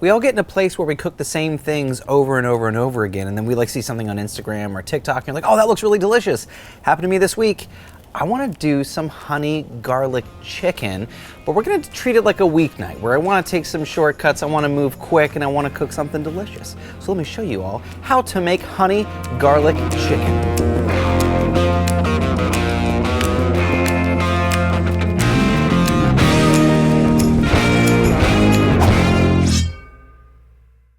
We all get in a place where we cook the same things over and over and over again, and then we like see something on Instagram or TikTok and you're like, oh, that looks really delicious. Happened to me this week. I want to do some honey garlic chicken, but we're going to treat it like a weeknight where I want to take some shortcuts, I want to move quick, and I want to cook something delicious. So let me show you all how to make honey garlic chicken.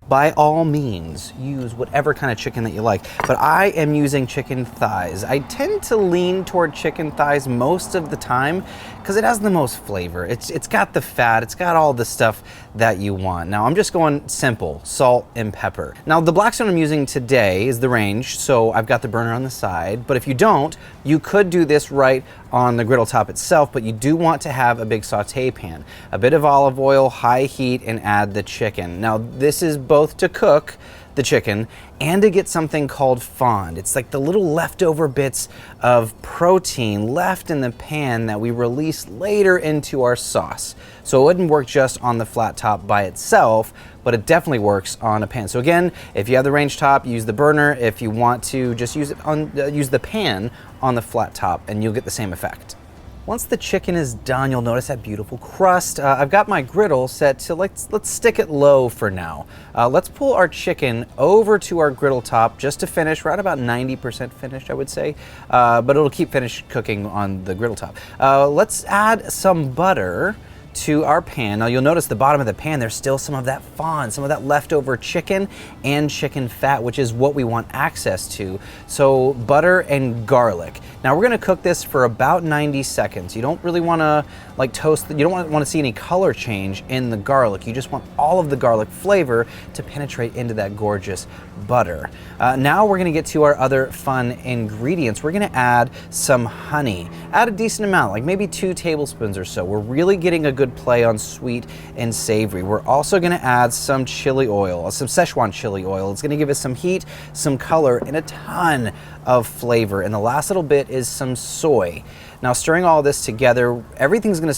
By all means, use whatever kind of chicken that you like, but I am using chicken thighs. I tend to lean toward chicken thighs most of the time because it has the most flavor. It's got the fat, it's got all the stuff that you want. Now I'm just going simple, salt and pepper. Now the Blackstone I'm using today is the range, so I've got the burner on the side, but if you don't, you could do this right on the griddle top itself, but you do want to have a big sauté pan, a bit of olive oil, high heat, and add the chicken. Now this is both to cook the chicken and to get something called fond. It's like the little leftover bits of protein left in the pan that we release later into our sauce. So it wouldn't work just on the flat top by itself, but it definitely works on a pan. So again, if you have the range top, use the burner. If you want to, just use it on use the pan on the flat top and you'll get the same effect. Once the chicken is done, you'll notice that beautiful crust. I've got my griddle set to, let's stick it low for now. Let's pull our chicken over to our griddle top just to finish. We're at about 90% finished, I would say, but it'll keep finished cooking on the griddle top. Let's add some butter to our pan. Now you'll notice the bottom of the pan, there's still some of that fond, some of that leftover chicken and chicken fat, which is what we want access to. So butter and garlic. Now we're gonna cook this for about 90 seconds. You don't really wanna like toast, you don't wanna see any color change in the garlic. You just want all of the garlic flavor to penetrate into that gorgeous butter. Now we're gonna get to our other fun ingredients. We're gonna add some honey. Add a decent amount, like maybe 2 tablespoons or so. We're really getting a good play on sweet and savory. We're also gonna add some chili oil, some Szechuan chili oil. It's gonna give us some heat, some color, and a ton of flavor. And the last little bit is some soy. Now stirring all this together, everything's gonna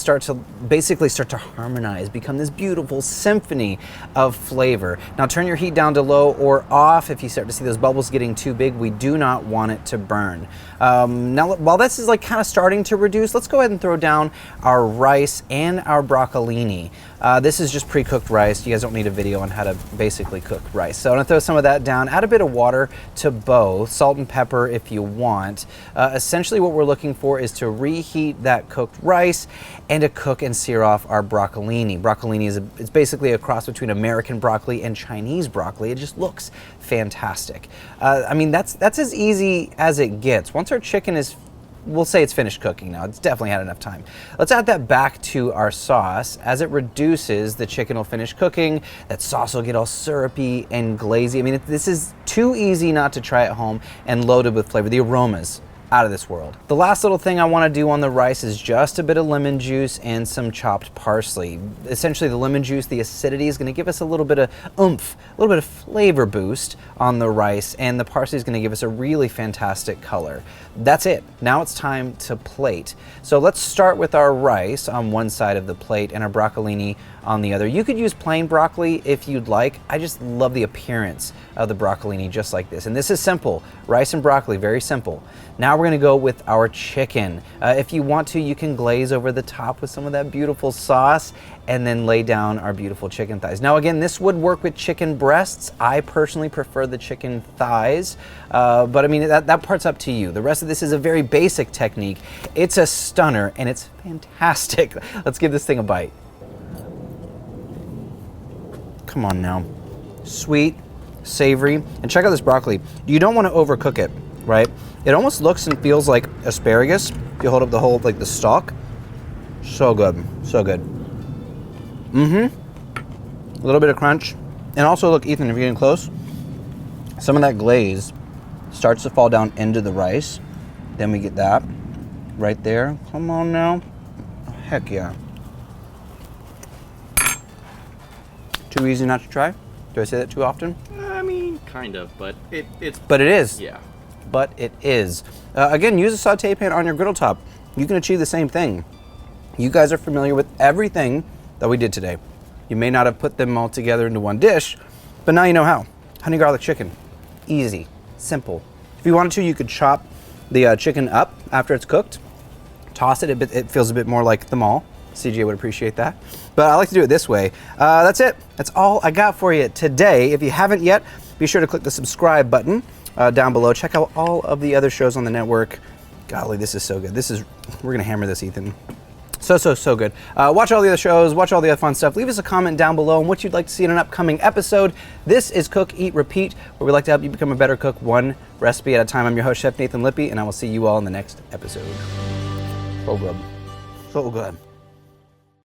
basically start to harmonize, become this beautiful symphony of flavor. Now turn your heat down to low or off if you start to see those bubbles getting too big. We do not want it to burn. Now while this is like kind of starting to reduce, let's go ahead and throw down our rice and our broccolini. This is just pre-cooked rice. You guys don't need a video on how to basically cook rice. So I'm gonna throw some of that down, add a bit of water to both, salt and pepper if you want. Essentially what we're looking for is to reheat that cooked rice and to cook and sear off our broccolini. Broccolini it's basically a cross between American broccoli and Chinese broccoli. It just looks fantastic. I mean, that's as easy as it gets. Once our chicken is, we'll say it's finished cooking now. It's definitely had enough time. Let's add that back to our sauce. As it reduces, the chicken will finish cooking. That sauce will get all syrupy and glazy. I mean, this is too easy not to try at home and loaded with flavor. The aromas, out of this world. The last little thing I want to do on the rice is just a bit of lemon juice and some chopped parsley. Essentially the lemon juice, the acidity is going to give us a little bit of oomph, a little bit of flavor boost on the rice, and the parsley is going to give us a really fantastic color. That's it. Now it's time to plate. So let's start with our rice on one side of the plate and our broccolini on the other. You could use plain broccoli if you'd like. I just love the appearance of the broccolini just like this. And this is simple. Rice and broccoli, very simple. Now we're gonna go with our chicken. If you want to, you can glaze over the top with some of that beautiful sauce and then lay down our beautiful chicken thighs. Now again, this would work with chicken breasts. I personally prefer the chicken thighs, but I mean, that part's up to you. The rest of this is a very basic technique. It's a stunner and it's fantastic. Let's give this thing a bite. Come on now. Sweet, savory, and check out this broccoli. You don't want to overcook it, right? It almost looks and feels like asparagus. You hold up the whole, like the stalk. So good, so good. A little bit of crunch. And also look, Ethan, if you're getting close, some of that glaze starts to fall down into the rice. Then we get that right there. Come on now. Oh, heck yeah. Too easy not to try? Do I say that too often? I mean, kind of, but it's... But it is. Yeah. But it is. Again, use a saute pan on your griddle top. You can achieve the same thing. You guys are familiar with everything that we did today. You may not have put them all together into one dish, but now you know how. Honey garlic chicken. Easy, simple. If you wanted to, you could chop the chicken up after it's cooked, toss it. It feels a bit more like the mall. CJ would appreciate that. But I like to do it this way. That's it. That's all I got for you today. If you haven't yet, be sure to click the subscribe button down below. Check out all of the other shows on the network. Golly, this is so good. We're gonna hammer this, Ethan. So good. Watch all the other shows, watch all the other fun stuff. Leave us a comment down below on what you'd like to see in an upcoming episode. This is Cook, Eat, Repeat, where we like to help you become a better cook, one recipe at a time. I'm your host, Chef Nathan Lippy, and I will see you all in the next episode. So good. So good.